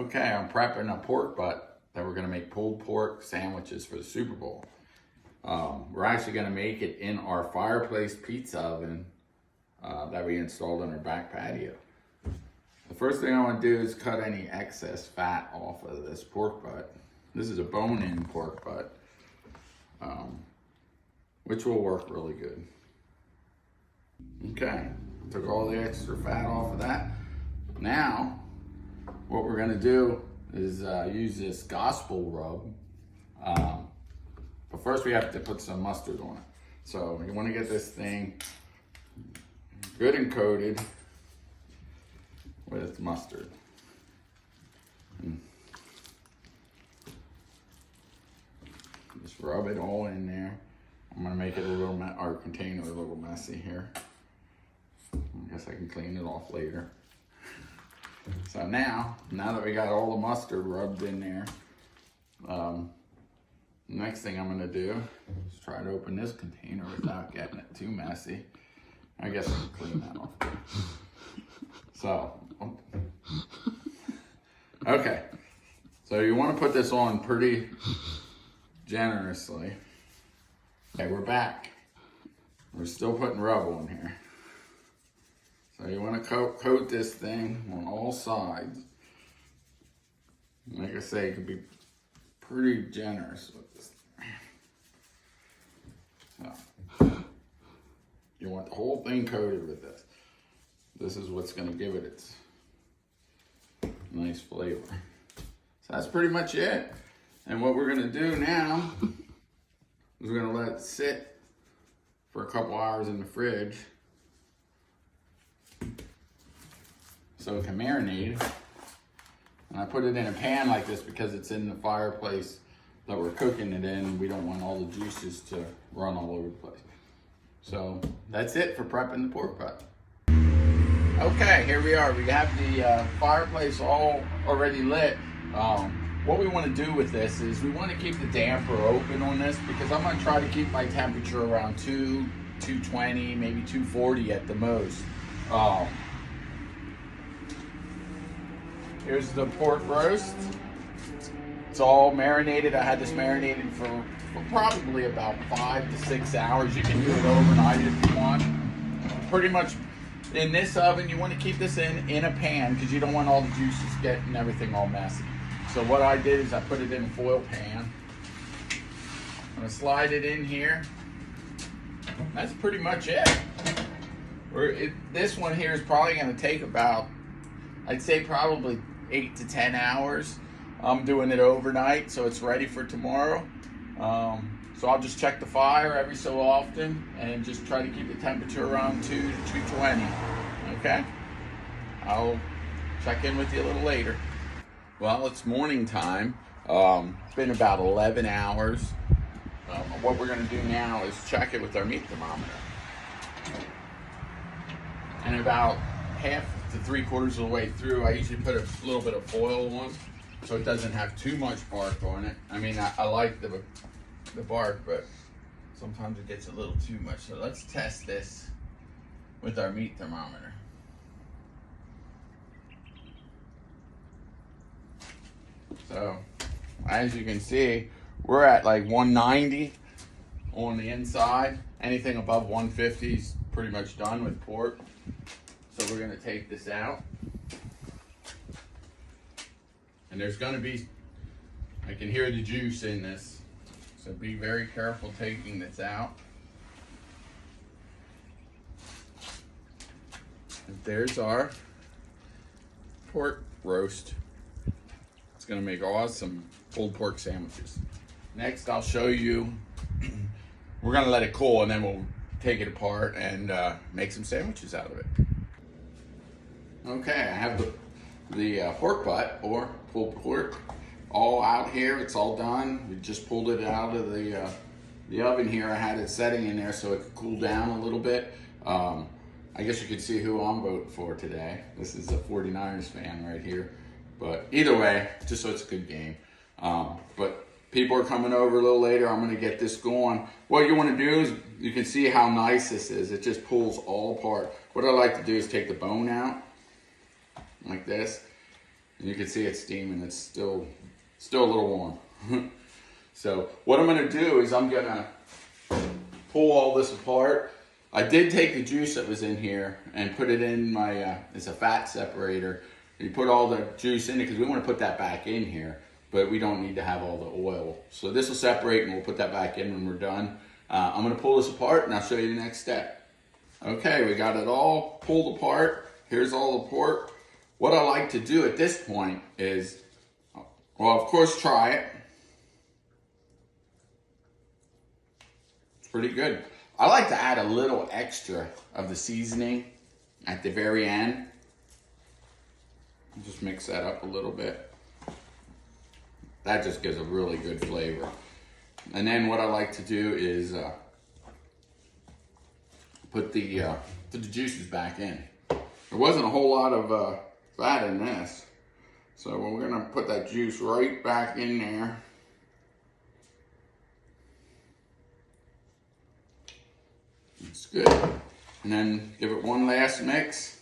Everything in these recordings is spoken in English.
Okay, I'm prepping a pork butt that we're gonna make pulled pork sandwiches for the Super Bowl. We're actually gonna make it in our fireplace pizza oven that we installed on our back patio. The first thing I wanna do is cut any excess fat off of this pork butt. This is a bone-in pork butt, which will work really good. Okay, took all the extra fat off of that. Now, what we're gonna do is use this gospel rub. But first we have to put some mustard on it. So you wanna get this thing good and coated with mustard. Just rub it all in there. I'm gonna make it our container a little messy here. I guess I can clean it off later. So now that we got all the mustard rubbed in there, next thing I'm gonna do is try to open this container without getting it too messy. I guess I can clean that off too. So, okay. So you wanna put this on pretty generously. Okay, we're back. We're still putting rub on here. So you want to coat this thing on all sides. Like I say, you can be pretty generous with this thing. So, you want the whole thing coated with this. This is what's going to give it its nice flavor. So that's pretty much it. And what we're going to do now is we're going to let it sit for a couple hours in the fridge so it can marinate. And I put it in a pan like this because it's in the fireplace that we're cooking it in. We don't want all the juices to run all over the place. So that's it for prepping the pork butt. Okay, here we are. We have the fireplace all already lit. What we want to do with this is we want to keep the damper open on this because I'm going to try to keep my temperature around 220, maybe 240 at the most. Here's the pork roast. It's all marinated. I had this marinated for probably about 5 to 6 hours. You can do it overnight if you want. Pretty much in this oven, you want to keep this in a pan because you don't want all the juices getting everything all messy. So what I did is I put it in a foil pan. I'm gonna slide it in here. That's pretty much it. This one here is probably gonna take about, I'd say probably 8 to 10 hours. I'm doing it overnight, so it's ready for tomorrow. So I'll just check the fire every so often and just try to keep the temperature around 2 to 220, okay? I'll check in with you a little later. Well, it's morning time. It's been about 11 hours. What we're gonna do now is check it with our meat thermometer. And about half to 3/4 of the way through, I usually put a little bit of foil on so it doesn't have too much bark on it. I mean, I like the bark, but sometimes it gets a little too much. So let's test this with our meat thermometer. So, as you can see, we're at like 190 on the inside. Anything above 150 is pretty much done with pork. So we're gonna take this out. And there's gonna be, I can hear the juice in this. So be very careful taking this out. And there's our pork roast. It's gonna make awesome pulled pork sandwiches. Next, I'll show you, we're gonna let it cool and then we'll take it apart and make some sandwiches out of it. Okay, I have the pork butt or pulled pork all out here. It's all done. We just pulled it out of the oven here. I had it setting in there so it could cool down a little bit. I guess you could see who I'm voting for today. This is a 49ers fan right here. But either way, just so it's a good game. But people are coming over a little later. I'm gonna get this going. What you wanna do is, you can see how nice this is. It just pulls all apart. What I like to do is take the bone out, like this. And you can see it's steaming. It's still a little warm. So what I'm gonna do is I'm gonna pull all this apart. I did take the juice that was in here and put it in my, it's a fat separator. You put all the juice in it because we want to put that back in here, but we don't need to have all the oil. So this will separate and we'll put that back in when we're done. I'm gonna pull this apart and I'll show you the next step. Okay, we got it all pulled apart. Here's all the pork. What I like to do at this point is, well, of course, try it. It's pretty good. I like to add a little extra of the seasoning at the very end. Just mix that up a little bit. That just gives a really good flavor. And then what I like to do is put the juices back in. There wasn't a whole lot of fat in this. So we're gonna put that juice right back in there. It's good. And then give it one last mix.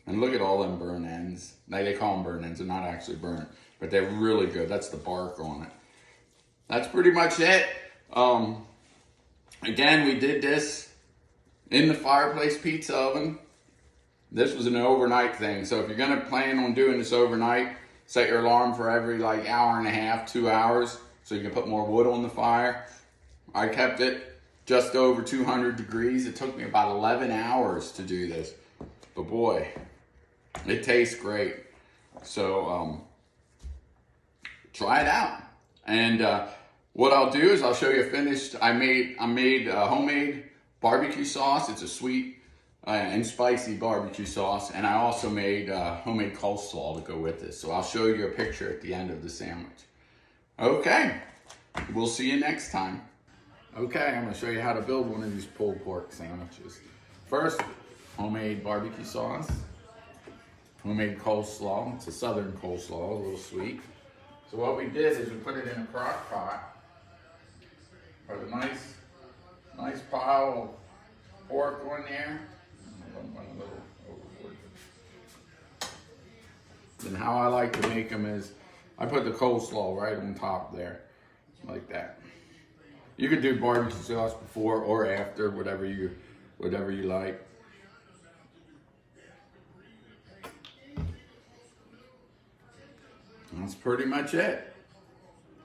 And look at all them burn ends. They call them burn ends, they're not actually burnt, but they're really good. That's the bark on it. That's pretty much it. Again, we did this in the fireplace pizza oven. This was an overnight thing. So if you're gonna plan on doing this overnight, set your alarm for every like hour and a half, 2 hours, so you can put more wood on the fire. I kept it just over 200 degrees. It took me about 11 hours to do this. But boy, it tastes great. So try it out. And what I'll do is I'll show you finished. I made homemade barbecue sauce. It's a sweet and spicy barbecue sauce. And I also made homemade coleslaw to go with this. So I'll show you a picture at the end of the sandwich. Okay, we'll see you next time. Okay, I'm gonna show you how to build one of these pulled pork sandwiches. First, homemade barbecue sauce, homemade coleslaw. It's a southern coleslaw, a little sweet. So what we did is we put it in a crock pot. Put a nice pile of pork on there. A little overboard. Then how I like to make them is I put the coleslaw right on top there, like that. You could do barbecue sauce before or after, whatever you like. That's pretty much it.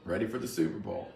Ready for the Super Bowl.